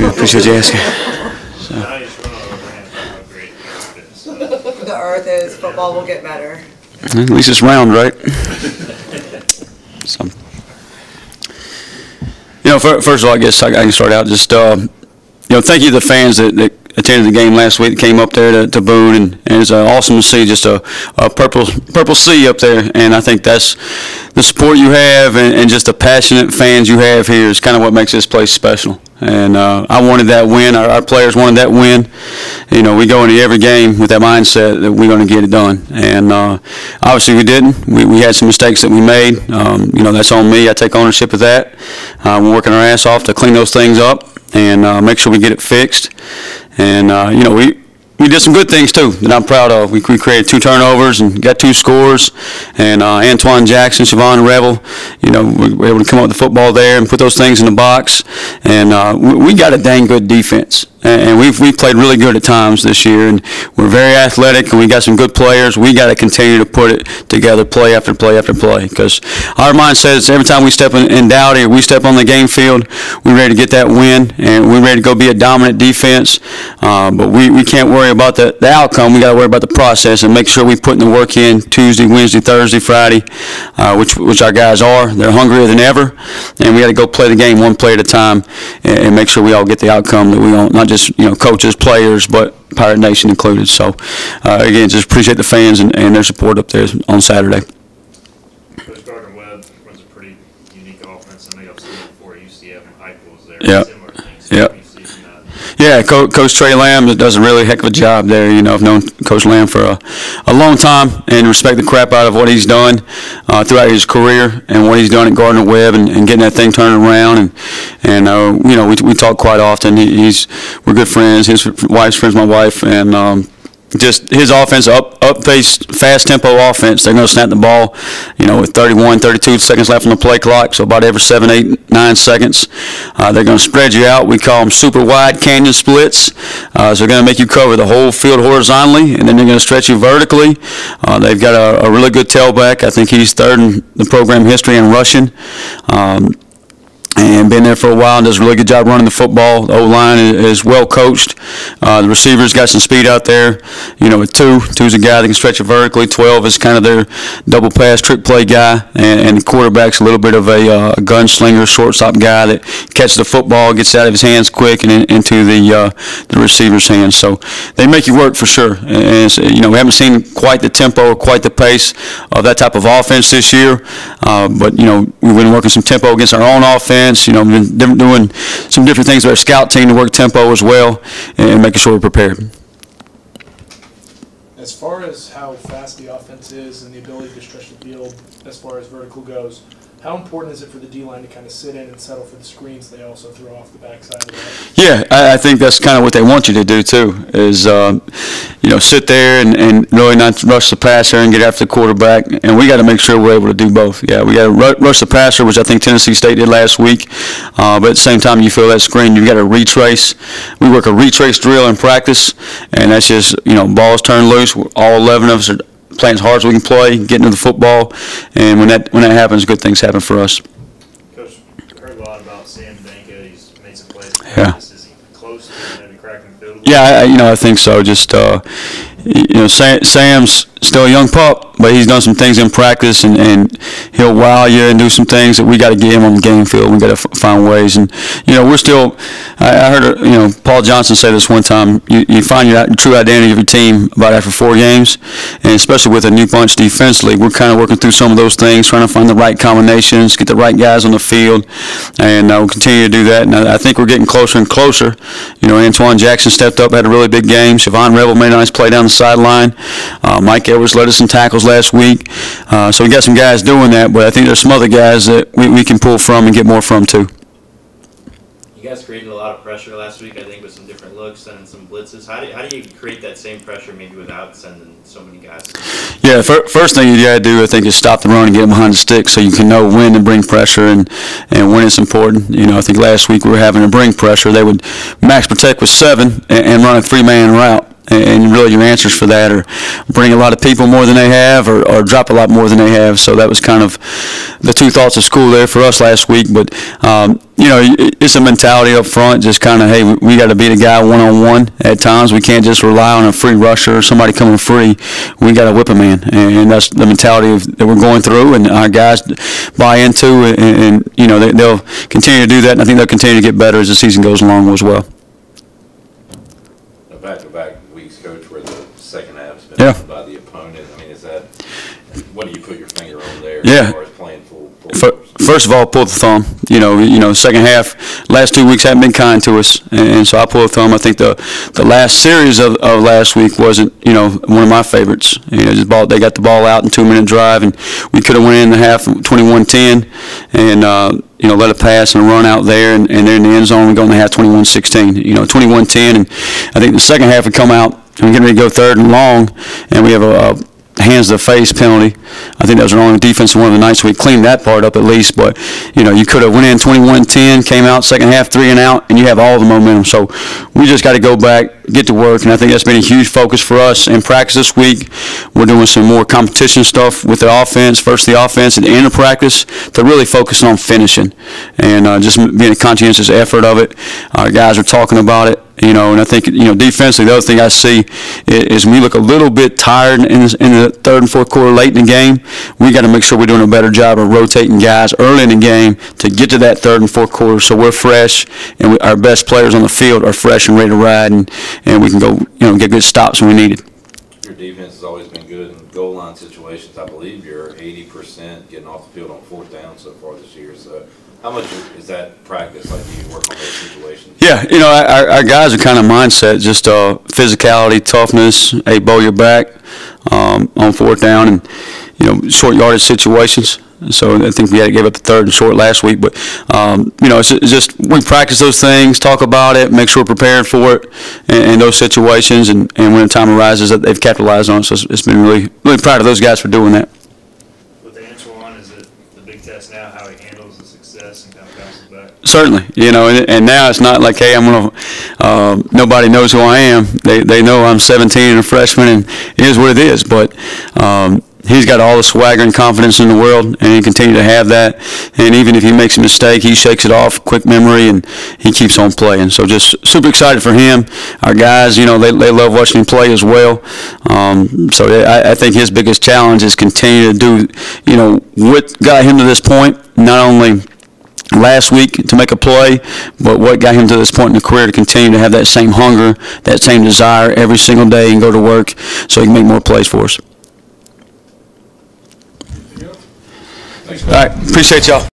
Appreciate you asking. So. The earth is, football will get better. At least it's round, right? So, first of all, I guess I can start out just, thank you to the fans that attended the game last week, that came up there to Boone, and it's awesome to see just a purple sea up there, and I think that's the support you have and just the passionate fans you have here is kind of what makes this place special. And I wanted that win. Our players wanted that win. We go into every game with that mindset that we're going to get it done. And obviously we didn't. We had some mistakes that we made. That's on me. I take ownership of that. We're working our ass off to clean those things up and make sure we get it fixed. And, we did some good things, too, that I'm proud of. We created 2 turnovers and got 2 scores. And Antoine Jackson, Siobhan Revel, we were able to come up with the football there and put those things in the box. And we got a dang good defense. And we've played really good at times this year, and we're very athletic, and we got some good players. We got to continue to put it together, play after play after play, because our mindset is every time we step in Dowdy or we step on the game field, we're ready to get that win, and we're ready to go be a dominant defense. But we can't worry about the outcome. We got to worry about the process and make sure we're putting the work in Tuesday, Wednesday, Thursday, Friday, which our guys are. They're hungrier than ever, and we got to go play the game one play at a time and make sure we all get the outcome that we want. Not just coaches, players, but Pirate Nation included. So again, just appreciate the fans and their support up there on Saturday. Coach Gardner-Webb runs a pretty unique offense. I know you've seen it before. UCF and Heupel was there. Yeah. Similar things. Yeah. Yeah, Coach Trey Lamb does a really heck of a job there. I've known Coach Lamb for a long time and respect the crap out of what he's done throughout his career and what he's done at Gardner-Webb and getting that thing turned around. And we talk quite often. We're good friends. His wife's friends, my wife, and just his offense, up-paced, fast-tempo offense. They're going to snap the ball, with 31, 32 seconds left on the play clock, so about every 7, 8, 9 seconds. They're going to spread you out. We call them super wide canyon splits. So they're going to make you cover the whole field horizontally, and then they're going to stretch you vertically. They've got a really good tailback. I think he's 3rd in the program history in rushing. And been there for a while and does a really good job running the football. The O-line is well coached. The receivers got some speed out there. With 2's a guy that can stretch it vertically. 12 is kind of their double pass, trick play guy. And the quarterback's a little bit of a gunslinger, shortstop guy that catches the football, gets out of his hands quick and into the receiver's hands. So they make you work for sure. And we haven't seen quite the tempo or quite the pace of that type of offense this year. But we've been working some tempo against our own offense. Been doing some different things with our scout team to work tempo as well and making sure we're prepared. As far as how fast the offense is and the ability to stretch the field as far as vertical goes, how important is it for the D-line to kind of sit in and settle for the screens they also throw off the backside of that? Yeah, I think that's kind of what they want you to do too, is sit there and really not rush the passer and get after the quarterback. And we got to make sure we're able to do both. Yeah, we got to rush the passer, which I think Tennessee State did last week. But at the same time, you feel that screen, you got to retrace. We work a retrace drill in practice, and that's just balls turn loose. All 11 of us are playing as hard as we can play, getting to the football, and when that happens, good things happen for us. Coach, I heard a lot about Sam Danka. He's made some plays. Yeah. Is he close to maybe cracking the field? Yeah, I think so. Just Sam's still a young pup, but he's done some things in practice, and he'll wow you and do some things that we got to get him on the game field. We got to find ways, and we're still. I heard Paul Johnson say this one time. You find your true identity of your team about after 4 games, and especially with a new bunch defensively, we're kind of working through some of those things, trying to find the right combinations, get the right guys on the field, and we'll continue to do that. And I think we're getting closer and closer. Antoine Jackson stepped up, had a really big game. Siobhan Revel made a nice play down the sideline. Mike Edwards led us in tackles last week. So we got some guys doing that, but I think there's some other guys that we can pull from and get more from too. You guys created a lot of pressure last week, I think, with some different looks and some blitzes. How do you create that same pressure maybe without sending so many guys? Yeah, first thing you got to do, I think, is stop the run and get them behind the stick so you can know when to bring pressure and when it's important. I think last week we were having to bring pressure. They would max protect with 7 and run a 3-man route. And really your answers for that are bring a lot of people more than they have or drop a lot more than they have. So that was kind of the two thoughts of school there for us last week. But, it's a mentality up front, just kind of, hey, we got to beat a guy one-on-one at times. We can't just rely on a free rusher or somebody coming free. We got to whip a man. And that's the mentality that we're going through and our guys buy into. And they'll continue to do that. And I think they'll continue to get better as the season goes along as well. Back-to-back weeks, Coach, where the second half's been Yeah. won by the opponent. I mean, what do you put your finger on there Yeah. as far as playing full force? First of all, pull the thumb. Second half, last 2 weeks haven't been kind to us, and so I pull the thumb. I think the last series of last week wasn't, one of my favorites. They got the ball out in 2-minute drive, and we could have went in the half 21-10, and let it pass and run out there, and they're in the end zone. We go in the half 21-16, 21-10, and I think the second half would come out, and we're getting ready to go 3rd and long, and we have a hands to the face penalty. I think that was the wrong defense one of the nights. We cleaned that part up at least, but you could have went in 21-10, came out second half 3 and out, and you have all the momentum. So we just got to go back, get to work, and I think that's been a huge focus for us in practice this week. We're doing some more competition stuff with the offense, first the offense at the end of practice, to really focus on finishing and just being a conscientious effort of it. Our guys are talking about it. And I think, defensively, the other thing I see is when we look a little bit tired in the 3rd and 4th quarter late in the game, we got to make sure we're doing a better job of rotating guys early in the game to get to that 3rd and 4th quarter so we're fresh and our best players on the field are fresh and ready to ride and we can go, get good stops when we need it. Your defense has always been good in goal line situations. I believe you're 80% getting off the field on 4th down so far this year. So how much is that practice? Like, do you work on those situations? Yeah, our guys are kind of mindset, just physicality, toughness, hey, bow your back on 4th down, and short yardage situations. So I think we gave up the 3rd and short last week, but it's just we practice those things, talk about it, make sure we're prepared for it in those situations, and when the time arises, that they've capitalized on it. So it's been really proud of those guys for doing that. With Antoine, is it the big test now how he handles the success and kind of bounces back? Certainly, and now it's not like, hey, I'm gonna. Nobody knows who I am. They know I'm 17 and a freshman, and it is what it is. But he's got all the swagger and confidence in the world, and he continue to have that. And even if he makes a mistake, he shakes it off, quick memory, and he keeps on playing. So just super excited for him. Our guys, they love watching him play as well. So I think his biggest challenge is continue to do, what got him to this point, not only last week to make a play, but what got him to this point in the career to continue to have that same hunger, that same desire every single day and go to work so he can make more plays for us. All right, appreciate y'all.